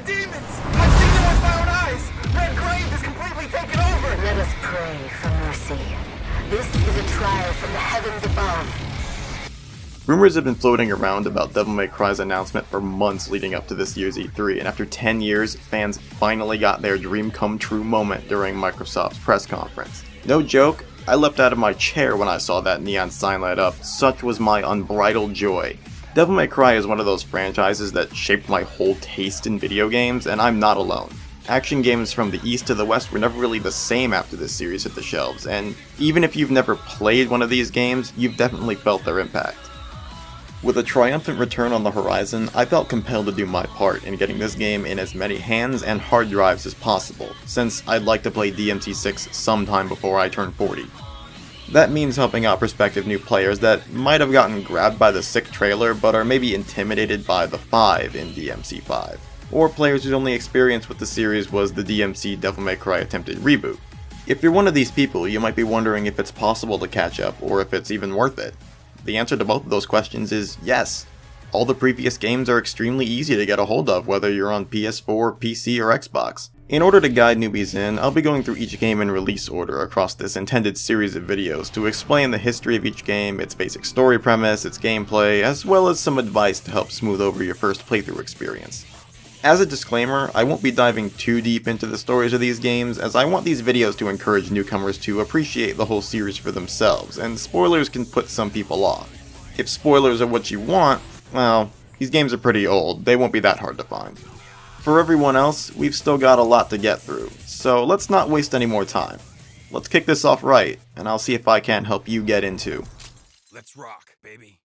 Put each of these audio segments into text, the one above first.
demons! I've seen them with my own eyes! Red Grave is completely taken over! Let us pray for mercy. This is a trial from the heavens above. Rumors have been floating around about Devil May Cry's announcement for months leading up to this year's E3, and after 10 years, fans finally got their dream come true moment during Microsoft's press conference. No joke, I leapt out of my chair when I saw that neon sign light up, such was my unbridled joy. Devil May Cry is one of those franchises that shaped my whole taste in video games, and I'm not alone. Action games from the east to the west were never really the same after this series hit the shelves, and even if you've never played one of these games, you've definitely felt their impact. With a triumphant return on the horizon, I felt compelled to do my part in getting this game in as many hands and hard drives as possible, since I'd like to play DMC6 sometime before I turn 40. That means helping out prospective new players that might have gotten grabbed by the sick trailer but are maybe intimidated by the 5 in DMC5, or players whose only experience with the series was the DMC Devil May Cry attempted reboot. If you're one of these people, you might be wondering if it's possible to catch up or if it's even worth it. The answer to both of those questions is yes. All the previous games are extremely easy to get a hold of, whether you're on PS4, PC, or Xbox. In order to guide newbies in, I'll be going through each game in release order across this intended series of videos to explain the history of each game, its basic story premise, its gameplay, as well as some advice to help smooth over your first playthrough experience. As a disclaimer, I won't be diving too deep into the stories of these games, as I want these videos to encourage newcomers to appreciate the whole series for themselves, and spoilers can put some people off. If spoilers are what you want, well, these games are pretty old, they won't be that hard to find. For everyone else, we've still got a lot to get through, so let's not waste any more time. Let's kick this off right, and I'll see if I can't help you get into. Let's rock, baby.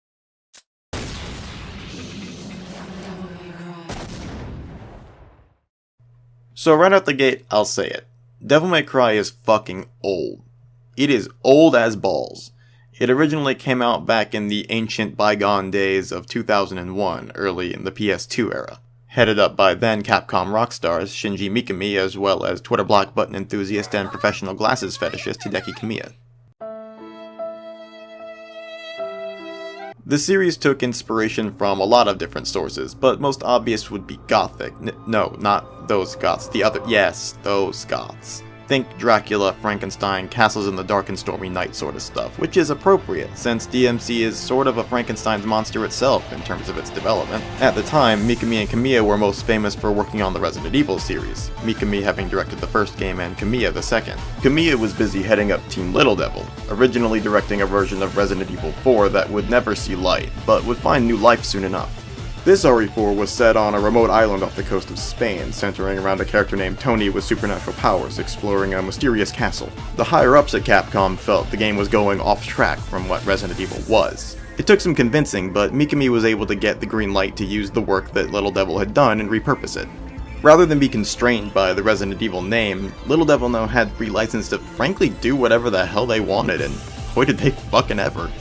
So right out the gate, I'll say it. Devil May Cry is fucking old. It is old as balls. It originally came out back in the ancient bygone days of 2001, early in the PS2 era. Headed up by then Capcom rock stars Shinji Mikami as well as Twitter block button enthusiast and professional glasses fetishist Hideki Kamiya. The series took inspiration from a lot of different sources, but most obvious would be Gothic. No, not those goths. Those goths. Think Dracula, Frankenstein, Castles in the Dark and Stormy Night sort of stuff, which is appropriate, since DMC is sort of a Frankenstein's monster itself in terms of its development. At the time, Mikami and Kamiya were most famous for working on the Resident Evil series, Mikami having directed the first game and Kamiya the second. Kamiya was busy heading up Team Little Devil, originally directing a version of Resident Evil 4 that would never see light, but would find new life soon enough. This RE4 was set on a remote island off the coast of Spain, centering around a character named Tony with supernatural powers exploring a mysterious castle. The higher-ups at Capcom felt the game was going off track from what Resident Evil was. It took some convincing, but Mikami was able to get the green light to use the work that Little Devil had done and repurpose it. Rather than be constrained by the Resident Evil name, Little Devil now had free license to frankly do whatever the hell they wanted, and boy did they fucking ever.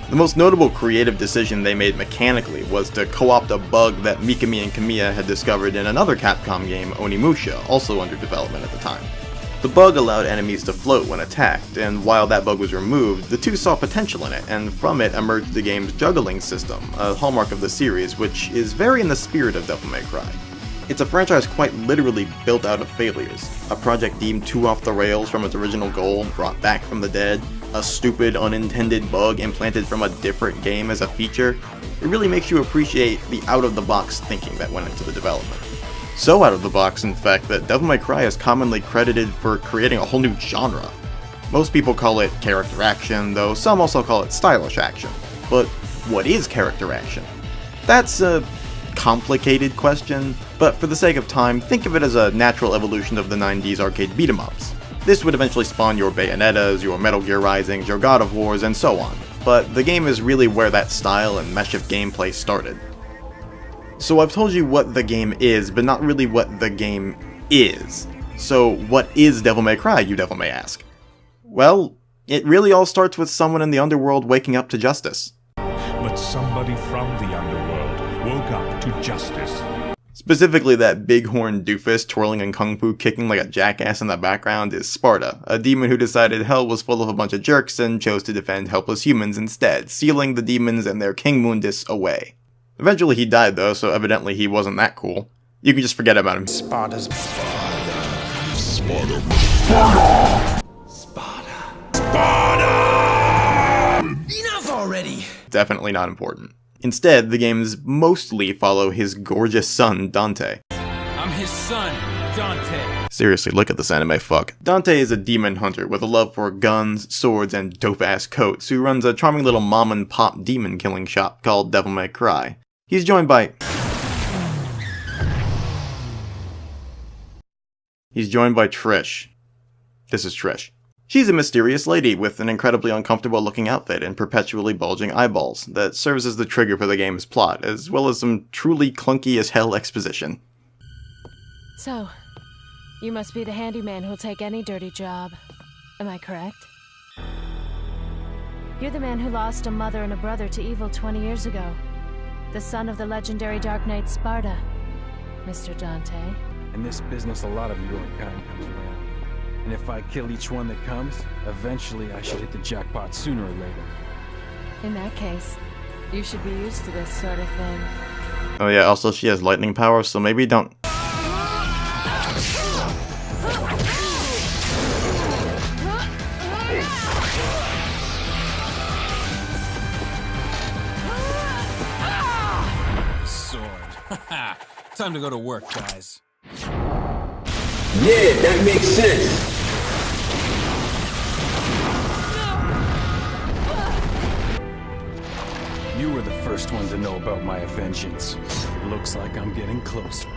The most notable creative decision they made mechanically was to co-opt a bug that Mikami and Kamiya had discovered in another Capcom game, Onimusha, also under development at the time. The bug allowed enemies to float when attacked, and while that bug was removed, the two saw potential in it, and from it emerged the game's juggling system, a hallmark of the series, which is very in the spirit of Devil May Cry. It's a franchise quite literally built out of failures, a project deemed too off the rails from its original goal, brought back from the dead, a stupid unintended bug implanted from a different game as a feature. It really makes you appreciate the out-of-the-box thinking that went into the development. So out of the box, in fact, that Devil May Cry is commonly credited for creating a whole new genre. Most people call it character action, though some also call it stylish action. But what is character action? That's a complicated question, but for the sake of time, think of it as a natural evolution of the 90s arcade beat-em-ups. This would eventually spawn your Bayonettas, your Metal Gear Risings, your God of Wars, and so on, but the game is really where that style and mesh of gameplay started. So I've told you what the game is, but not really what the game is. So what is Devil May Cry, you devil may ask? Well, it really all starts with someone in the underworld waking up to justice. But somebody from the underworld woke up to justice. Specifically, that bighorn doofus twirling and kung fu kicking like a jackass in the background is Sparta, a demon who decided hell was full of a bunch of jerks and chose to defend helpless humans instead, sealing the demons and their King Mundus away. Eventually he died though, so evidently he wasn't that cool. You can just forget about him. Sparta's. Enough already! Definitely not important. Instead, the games mostly follow his gorgeous son, Dante. I'm his son, Dante. Seriously, look at this anime fuck. Dante is a demon hunter with a love for guns, swords, and dope-ass coats who runs a charming little mom-and-pop demon killing shop called Devil May Cry. He's joined by Trish. This is Trish. She's a mysterious lady with an incredibly uncomfortable looking outfit and perpetually bulging eyeballs that serves as the trigger for the game's plot, as well as some truly clunky as hell exposition. So, you must be the handyman who'll take any dirty job. Am I correct? You're the man who lost a mother and a brother to evil 20 years ago. The son of the legendary Dark Knight Sparta, Mr. Dante. In this business, a lot of your kind comes around. And if I kill each one that comes, eventually I should hit the jackpot sooner or later. In that case, you should be used to this sort of thing. Oh yeah, also she has lightning power, so maybe don't... Sword. Time to go to work, guys. Yeah, that makes sense. You were the first one to know about my vengeance. Looks like I'm getting closer.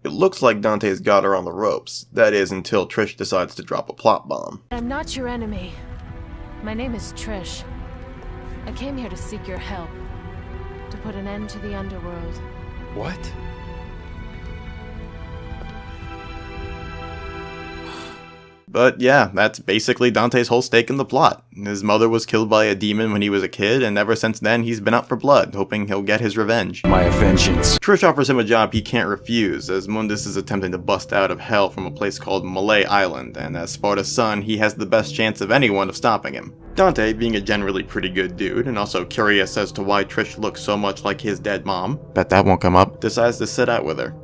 It looks like Dante's got her on the ropes. That is, until Trish decides to drop a plot bomb. I'm not your enemy. My name is Trish. I came here to seek your help. To put an end to the underworld. What? But yeah, that's basically Dante's whole stake in the plot. His mother was killed by a demon when he was a kid, and ever since then he's been out for blood, hoping he'll get his revenge. My vengeance. Trish offers him a job he can't refuse, as Mundus is attempting to bust out of hell from a place called Malay Island, and as Sparta's son, he has the best chance of anyone of stopping him. Dante, being a generally pretty good dude, and also curious as to why Trish looks so much like his dead mom, bet that won't come up, decides to sit out with her.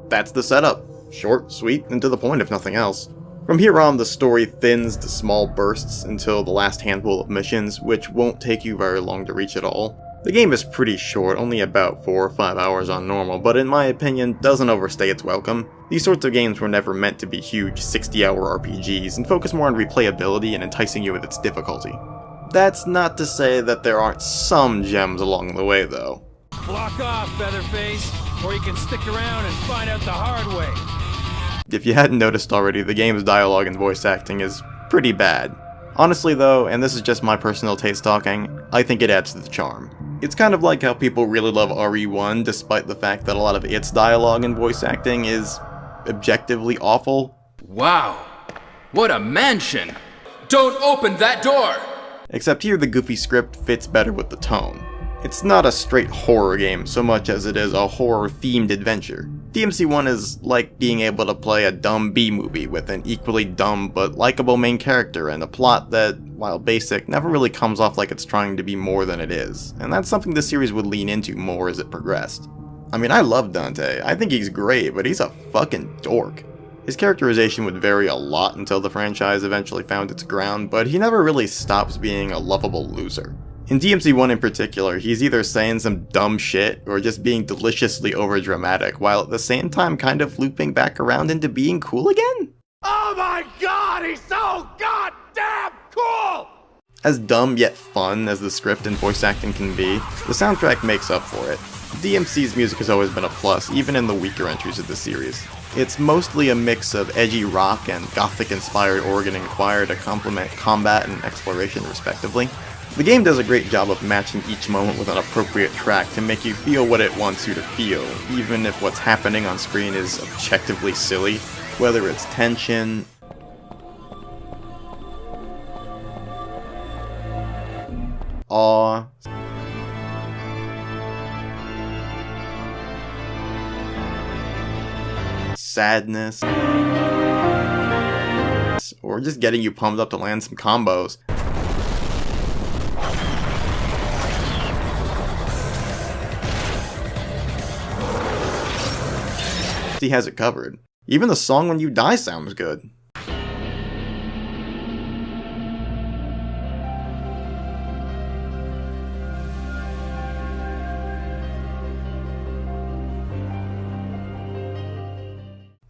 That's the setup. Short, sweet, and to the point if nothing else. From here on, the story thins to small bursts until the last handful of missions, which won't take you very long to reach at all. The game is pretty short, only about 4 or 5 hours on normal, but in my opinion, doesn't overstay its welcome. These sorts of games were never meant to be huge 60-hour RPGs, and focus more on replayability and enticing you with its difficulty. That's not to say that there aren't some gems along the way, though. Block off, Featherface, or you can stick around and find out the hard way. If you hadn't noticed already, the game's dialogue and voice acting is pretty bad. Honestly though, and this is just my personal taste talking, I think it adds to the charm. It's kind of like how people really love RE1 despite the fact that a lot of its dialogue and voice acting is objectively awful. Wow, what a mansion! Don't open that door! Except here the goofy script fits better with the tone. It's not a straight horror game so much as it is a horror-themed adventure. DMC1 is like being able to play a dumb B-movie with an equally dumb but likable main character and a plot that, while basic, never really comes off like it's trying to be more than it is, and that's something the series would lean into more as it progressed. I mean, I love Dante, I think he's great, but he's a fucking dork. His characterization would vary a lot until the franchise eventually found its ground, but he never really stops being a lovable loser. In DMC1 in particular, he's either saying some dumb shit or just being deliciously overdramatic, while at the same time kind of looping back around into being cool again? Oh my god, he's so goddamn cool! As dumb yet fun as the script and voice acting can be, the soundtrack makes up for it. DMC's music has always been a plus, even in the weaker entries of the series. It's mostly a mix of edgy rock and gothic-inspired organ and choir to complement combat and exploration respectively. The game does a great job of matching each moment with an appropriate track to make you feel what it wants you to feel, even if what's happening on screen is objectively silly, whether it's tension, awe, sadness, or just getting you pumped up to land some combos. DMC has it covered. Even the song When You Die sounds good.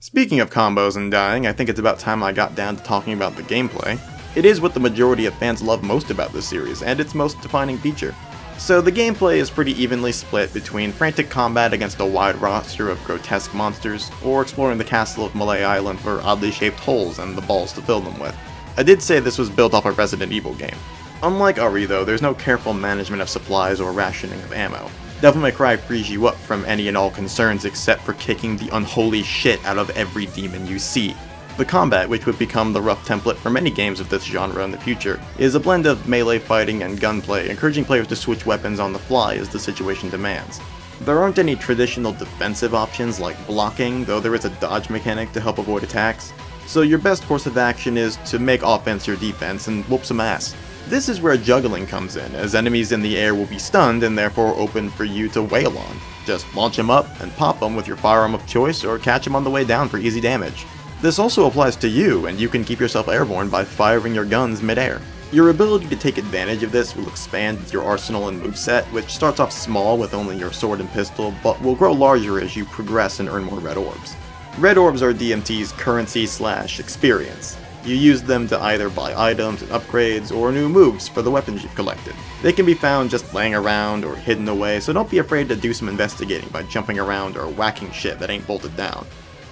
Speaking of combos and dying, I think it's about time I got down to talking about the gameplay. It is what the majority of fans love most about this series, and its most defining feature. So the gameplay is pretty evenly split between frantic combat against a wide roster of grotesque monsters, or exploring the castle of Malay Island for oddly shaped holes and the balls to fill them with. I did say this was built off a Resident Evil game. Unlike RE though, there's no careful management of supplies or rationing of ammo. Devil May Cry frees you up from any and all concerns except for kicking the unholy shit out of every demon you see. The combat, which would become the rough template for many games of this genre in the future, is a blend of melee fighting and gunplay, encouraging players to switch weapons on the fly as the situation demands. There aren't any traditional defensive options like blocking, though there is a dodge mechanic to help avoid attacks, so your best course of action is to make offense your defense and whoop some ass. This is where juggling comes in, as enemies in the air will be stunned and therefore open for you to wail on. Just launch them up and pop them with your firearm of choice or catch them on the way down for easy damage. This also applies to you, and you can keep yourself airborne by firing your guns mid-air. Your ability to take advantage of this will expand with your arsenal and moveset, which starts off small with only your sword and pistol, but will grow larger as you progress and earn more red orbs. Red orbs are DMT's currency/experience. You use them to either buy items and upgrades, or new moves for the weapons you've collected. They can be found just laying around or hidden away, so don't be afraid to do some investigating by jumping around or whacking shit that ain't bolted down.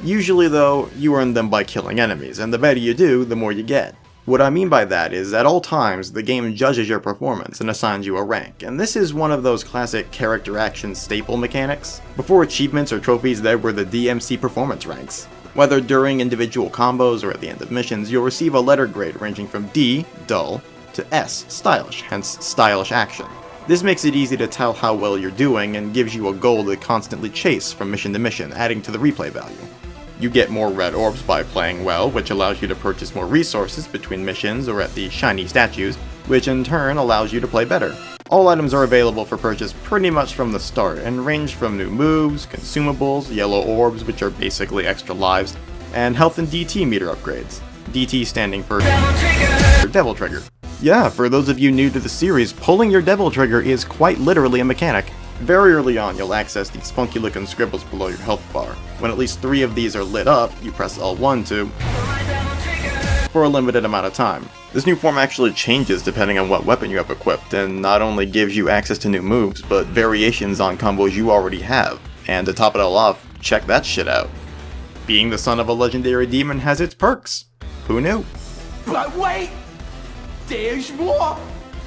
Usually though, you earn them by killing enemies, and the better you do, the more you get. What I mean by that is, at all times, the game judges your performance and assigns you a rank, and this is one of those classic character action staple mechanics. Before achievements or trophies, there were the DMC performance ranks. Whether during individual combos or at the end of missions, you'll receive a letter grade ranging from D, dull, to S, stylish, hence stylish action. This makes it easy to tell how well you're doing and gives you a goal to constantly chase from mission to mission, adding to the replay value. You get more red orbs by playing well, which allows you to purchase more resources between missions or at the shiny statues, which in turn allows you to play better. All items are available for purchase pretty much from the start, and range from new moves, consumables, yellow orbs, which are basically extra lives, and health and DT meter upgrades. DT standing for Devil Trigger. Yeah, for those of you new to the series, pulling your Devil Trigger is quite literally a mechanic. Very early on, you'll access these funky looking scribbles below your health bar. When at least 3 of these are lit up, you press L1 to for a limited amount of time. This new form actually changes depending on what weapon you have equipped, and not only gives you access to new moves, but variations on combos you already have. And to top it all off, check that shit out. Being the son of a legendary demon has its perks. Who knew? But wait! There's more!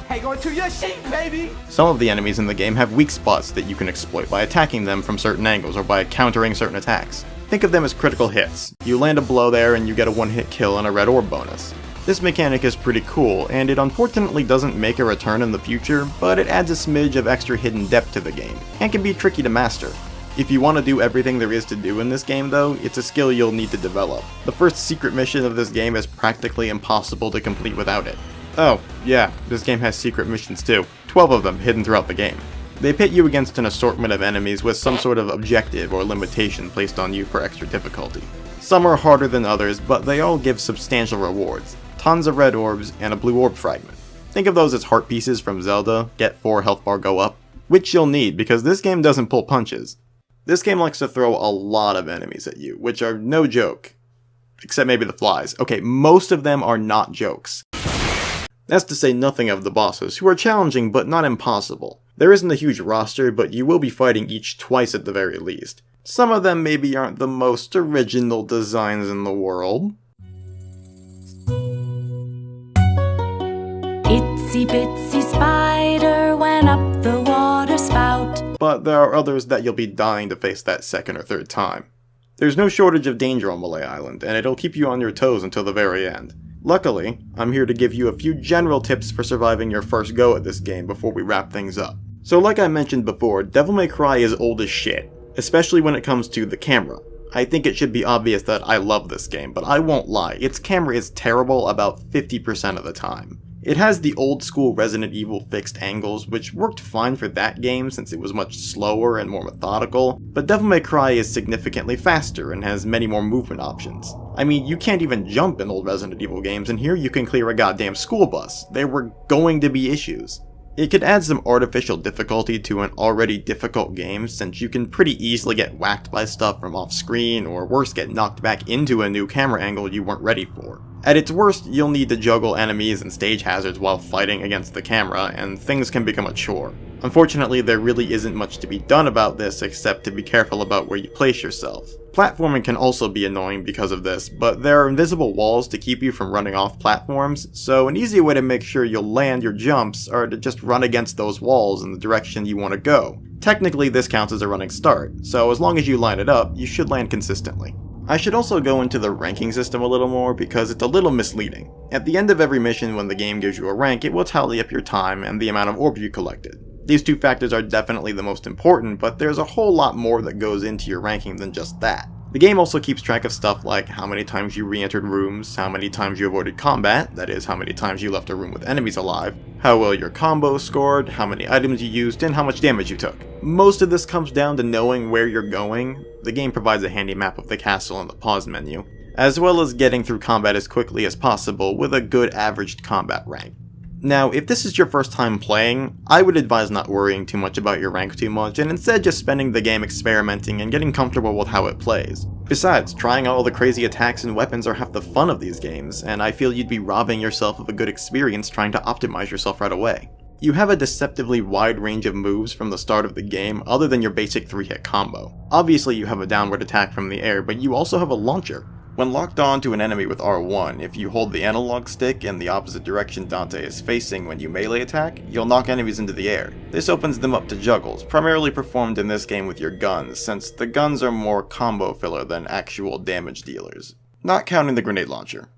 Hang on to your seat, baby! Some of the enemies in the game have weak spots that you can exploit by attacking them from certain angles or by countering certain attacks. Think of them as critical hits. You land a blow there and you get a one-hit kill and a red orb bonus. This mechanic is pretty cool, and it unfortunately doesn't make a return in the future, but it adds a smidge of extra hidden depth to the game, and can be tricky to master. If you want to do everything there is to do in this game though, it's a skill you'll need to develop. The first secret mission of this game is practically impossible to complete without it. Oh, yeah, this game has secret missions too. 12 of them hidden throughout the game. They pit you against an assortment of enemies with some sort of objective or limitation placed on you for extra difficulty. Some are harder than others, but they all give substantial rewards. Tons of red orbs and a blue orb fragment. Think of those as heart pieces from Zelda, get 4 health bar go up, which you'll need because this game doesn't pull punches. This game likes to throw a lot of enemies at you, which are no joke. Except maybe the flies. Okay, most of them are not jokes. That's to say nothing of the bosses, who are challenging but not impossible. There isn't a huge roster, but you will be fighting each twice at the very least. Some of them maybe aren't the most original designs in the world. Itsy bitsy spider went up the water spout. But there are others that you'll be dying to face that second or third time. There's no shortage of danger on Malay Island, and it'll keep you on your toes until the very end. Luckily, I'm here to give you a few general tips for surviving your first go at this game before we wrap things up. So like I mentioned before, Devil May Cry is old as shit, especially when it comes to the camera. I think it should be obvious that I love this game, but I won't lie, its camera is terrible about 50% of the time. It has the old school Resident Evil fixed angles, which worked fine for that game since it was much slower and more methodical, but Devil May Cry is significantly faster and has many more movement options. I mean, you can't even jump in old Resident Evil games, and here you can clear a goddamn school bus. There were going to be issues. It could add some artificial difficulty to an already difficult game, since you can pretty easily get whacked by stuff from off screen, or worse, get knocked back into a new camera angle you weren't ready for. At its worst, you'll need to juggle enemies and stage hazards while fighting against the camera, and things can become a chore. Unfortunately, there really isn't much to be done about this except to be careful about where you place yourself. Platforming can also be annoying because of this, but there are invisible walls to keep you from running off platforms, so an easy way to make sure you'll land your jumps are to just run against those walls in the direction you want to go. Technically, this counts as a running start, so as long as you line it up, you should land consistently. I should also go into the ranking system a little more because it's a little misleading. At the end of every mission when the game gives you a rank, it will tally up your time and the amount of orbs you collected. These two factors are definitely the most important, but there's a whole lot more that goes into your ranking than just that. The game also keeps track of stuff like how many times you re-entered rooms, how many times you avoided combat, that is, how many times you left a room with enemies alive, how well your combos scored, how many items you used, and how much damage you took. Most of this comes down to knowing where you're going. The game provides a handy map of the castle in the pause menu, as well as getting through combat as quickly as possible with a good averaged combat rank. Now, if this is your first time playing, I would advise not worrying too much about your rank too much, and instead just spending the game experimenting and getting comfortable with how it plays. Besides, trying out all the crazy attacks and weapons are half the fun of these games, and I feel you'd be robbing yourself of a good experience trying to optimize yourself right away. You have a deceptively wide range of moves from the start of the game other than your basic 3-hit combo. Obviously you have a downward attack from the air, but you also have a launcher. When locked on to an enemy with R1, if you hold the analog stick in the opposite direction Dante is facing when you melee attack, you'll knock enemies into the air. This opens them up to juggles, primarily performed in this game with your guns, since the guns are more combo filler than actual damage dealers. Not counting the grenade launcher.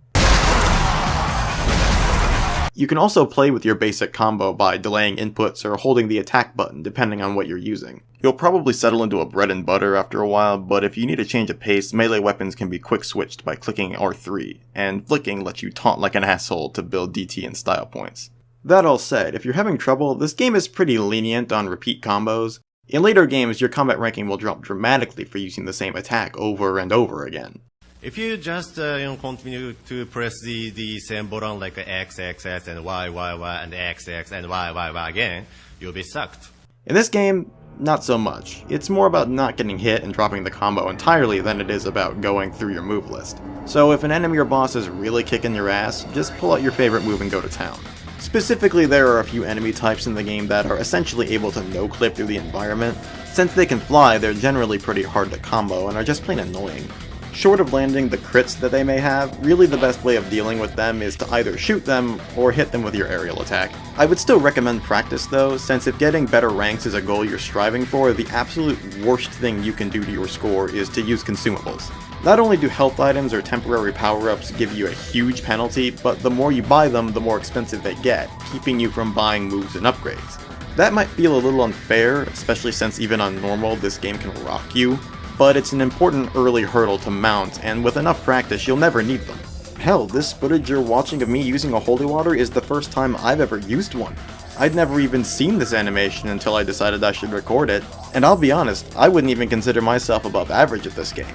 You can also play with your basic combo by delaying inputs or holding the attack button depending on what you're using. You'll probably settle into a bread and butter after a while, but if you need a change of pace, melee weapons can be quick switched by clicking R3, and flicking lets you taunt like an asshole to build DT and style points. That all said, if you're having trouble, this game is pretty lenient on repeat combos. In later games, your combat ranking will drop dramatically for using the same attack over and over again. If you just continue to press the same button like X, X, X, and Y, Y, Y, and X, X, and Y, Y, Y again, you'll be sucked. In this game, not so much. It's more about not getting hit and dropping the combo entirely than it is about going through your move list. So if an enemy or boss is really kicking your ass, just pull out your favorite move and go to town. Specifically, there are a few enemy types in the game that are essentially able to no-clip through the environment. Since they can fly, they're generally pretty hard to combo and are just plain annoying. Short of landing the crits that they may have, really the best way of dealing with them is to either shoot them or hit them with your aerial attack. I would still recommend practice though, since if getting better ranks is a goal you're striving for, the absolute worst thing you can do to your score is to use consumables. Not only do health items or temporary power-ups give you a huge penalty, but the more you buy them, the more expensive they get, keeping you from buying moves and upgrades. That might feel a little unfair, especially since even on normal this game can rock you, but it's an important early hurdle to mount, and with enough practice you'll never need them. Hell, this footage you're watching of me using a holy water is the first time I've ever used one. I'd never even seen this animation until I decided I should record it, and I'll be honest, I wouldn't even consider myself above average at this game.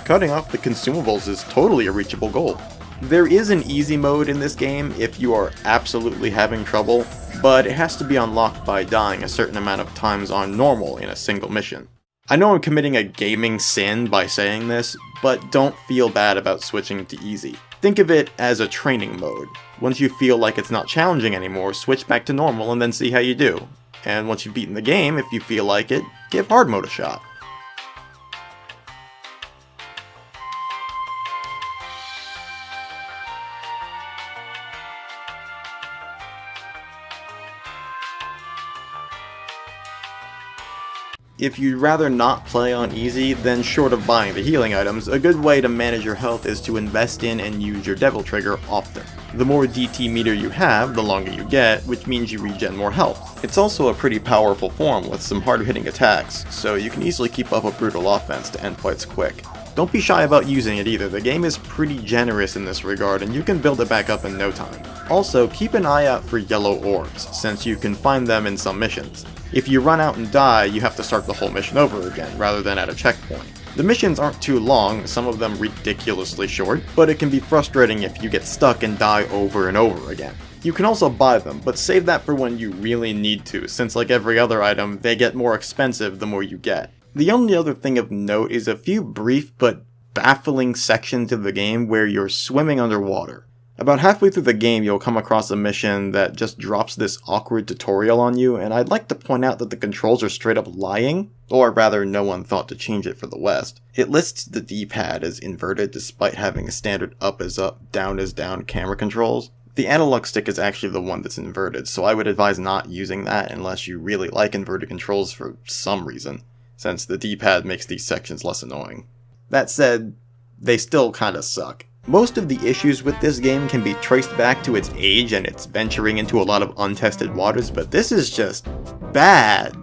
Cutting off the consumables is totally a reachable goal. There is an easy mode in this game if you are absolutely having trouble, but it has to be unlocked by dying a certain amount of times on normal in a single mission. I know I'm committing a gaming sin by saying this, but don't feel bad about switching to easy. Think of it as a training mode. Once you feel like it's not challenging anymore, switch back to normal and then see how you do. And once you've beaten the game, if you feel like it, give hard mode a shot. If you'd rather not play on easy, then short of buying the healing items, a good way to manage your health is to invest in and use your Devil Trigger often. The more DT meter you have, the longer you get, which means you regen more health. It's also a pretty powerful form with some hard-hitting attacks, so you can easily keep up a brutal offense to end fights quick. Don't be shy about using it either, the game is pretty generous in this regard and you can build it back up in no time. Also, keep an eye out for yellow orbs, since you can find them in some missions. If you run out and die, you have to start the whole mission over again, rather than at a checkpoint. The missions aren't too long, some of them ridiculously short, but it can be frustrating if you get stuck and die over and over again. You can also buy them, but save that for when you really need to, since like every other item, they get more expensive the more you get. The only other thing of note is a few brief but baffling sections of the game where you're swimming underwater. About halfway through the game, you'll come across a mission that just drops this awkward tutorial on you, and I'd like to point out that the controls are straight up lying, or rather no one thought to change it for the West. It lists the D-pad as inverted despite having a standard up is up, down is down camera controls. The analog stick is actually the one that's inverted, so I would advise not using that unless you really like inverted controls for some reason, since the D-pad makes these sections less annoying. That said, they still kinda suck. Most of the issues with this game can be traced back to its age and its venturing into a lot of untested waters, but this is just bad.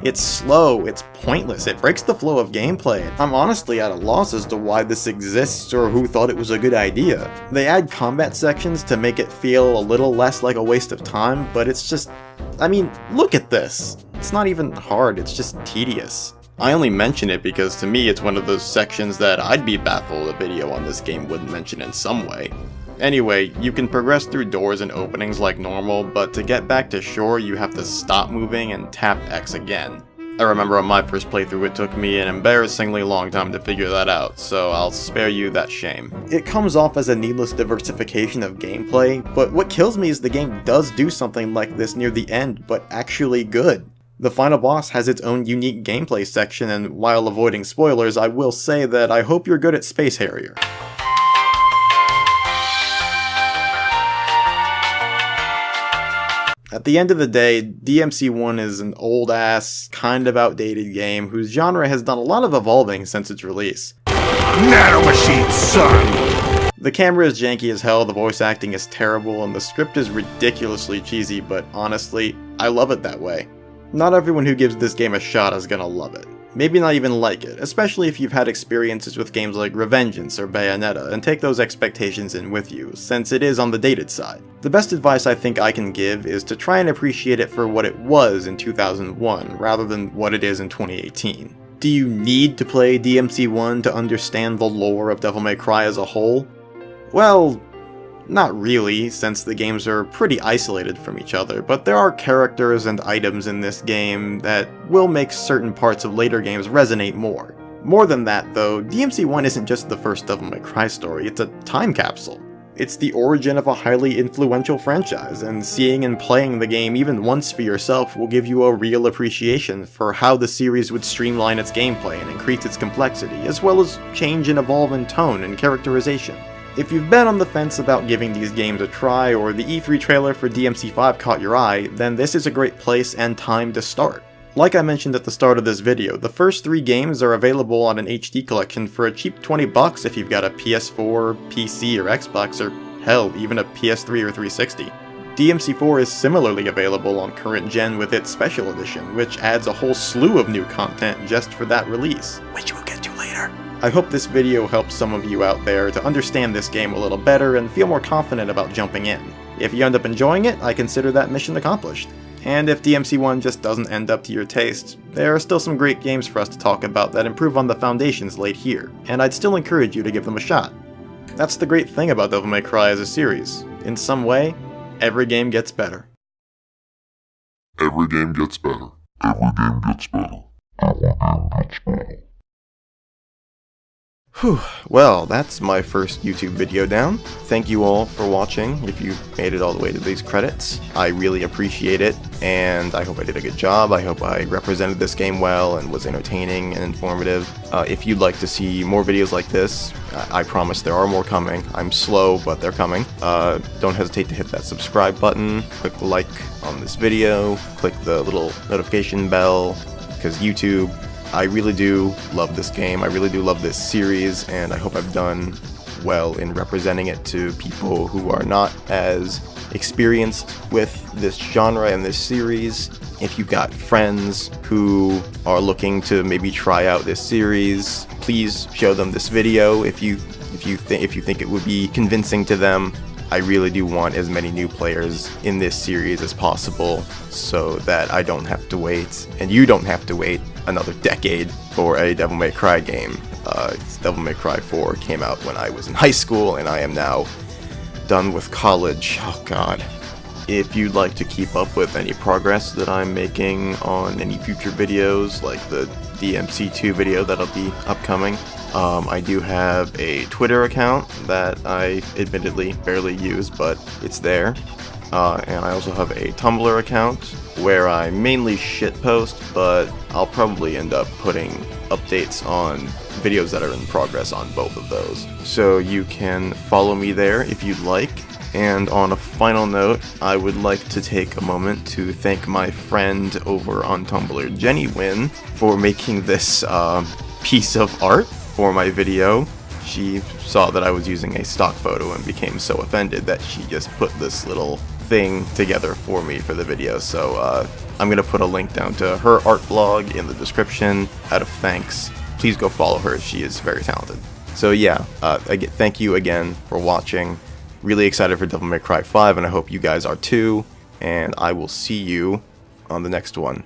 It's slow, it's pointless, it breaks the flow of gameplay. I'm honestly at a loss as to why this exists or who thought it was a good idea. They add combat sections to make it feel a little less like a waste of time, but it's just, I mean, look at this. It's not even hard, it's just tedious. I only mention it because to me it's one of those sections that I'd be baffled a video on this game wouldn't mention in some way. Anyway, you can progress through doors and openings like normal, but to get back to shore you have to stop moving and tap X again. I remember on my first playthrough it took me an embarrassingly long time to figure that out, so I'll spare you that shame. It comes off as a needless diversification of gameplay, but what kills me is the game does do something like this near the end, but actually good. The final boss has its own unique gameplay section, and while avoiding spoilers, I will say that I hope you're good at Space Harrier. At the end of the day, DMC1 is an old-ass, kind of outdated game whose genre has done a lot of evolving since its release. Nanomachine, son! The camera is janky as hell, the voice acting is terrible, and the script is ridiculously cheesy, but honestly, I love it that way. Not everyone who gives this game a shot is gonna love it. Maybe not even like it, especially if you've had experiences with games like Revengeance or Bayonetta, and take those expectations in with you, since it is on the dated side. The best advice I think I can give is to try and appreciate it for what it was in 2001, rather than what it is in 2018. Do you need to play DMC1 to understand the lore of Devil May Cry as a whole? Well, not really, since the games are pretty isolated from each other, but there are characters and items in this game that will make certain parts of later games resonate more. More than that though, DMC1 isn't just the first Devil May Cry story, it's a time capsule. It's the origin of a highly influential franchise, and seeing and playing the game even once for yourself will give you a real appreciation for how the series would streamline its gameplay and increase its complexity, as well as change and evolve in tone and characterization. If you've been on the fence about giving these games a try, or the E3 trailer for DMC5 caught your eye, then this is a great place and time to start. Like I mentioned at the start of this video, the first 3 games are available on an HD collection for a cheap $20 if you've got a PS4, PC, or Xbox, or hell, even a PS3 or 360. DMC4 is similarly available on current gen with its special edition, which adds a whole slew of new content just for that release, which we'll get to later. I hope this video helps some of you out there to understand this game a little better and feel more confident about jumping in. If you end up enjoying it, I consider that mission accomplished. And if DMC1 just doesn't end up to your taste, there are still some great games for us to talk about that improve on the foundations laid here, and I'd still encourage you to give them a shot. That's the great thing about Devil May Cry as a series. In some way, every game gets better. Every game gets better. Every game gets better. Every game gets better. Whew, well, that's my first YouTube video down. Thank you all for watching, if you made it all the way to these credits. I really appreciate it, and I hope I did a good job. I hope I represented this game well and was entertaining and informative. If you'd like to see more videos like this, I promise there are more coming. I'm slow, but they're coming. Don't hesitate to hit that subscribe button, click the like on this video, click the little notification bell, because YouTube, I really do love this game, I really do love this series, and I hope I've done well in representing it to people who are not as experienced with this genre and this series, If you've got friends who are looking to maybe try out this series, please show them this video if you think it would be convincing to them. I really do want as many new players in this series as possible so that I don't have to wait, and you don't have to wait another decade for a Devil May Cry game. Devil May Cry 4 came out when I was in high school, and I am now done with college. Oh god. If you'd like to keep up with any progress that I'm making on any future videos, like the DMC2 video that'll be upcoming, I do have a Twitter account that I admittedly barely use, but it's there. And I also have a Tumblr account where I mainly shitpost, but I'll probably end up putting updates on videos that are in progress on both of those. So you can follow me there if you'd like. And on a final note, I would like to take a moment to thank my friend over on Tumblr, Jenny Wynn, for making this piece of art for my video. She saw that I was using a stock photo and became so offended that she just put this little thing together for me for the video. So I'm going to put a link down to her art blog in the description out of thanks. Please go follow her. She is very talented. So yeah, thank you again for watching. Really excited for Devil May Cry 5, and I hope you guys are too, and I will see you on the next one.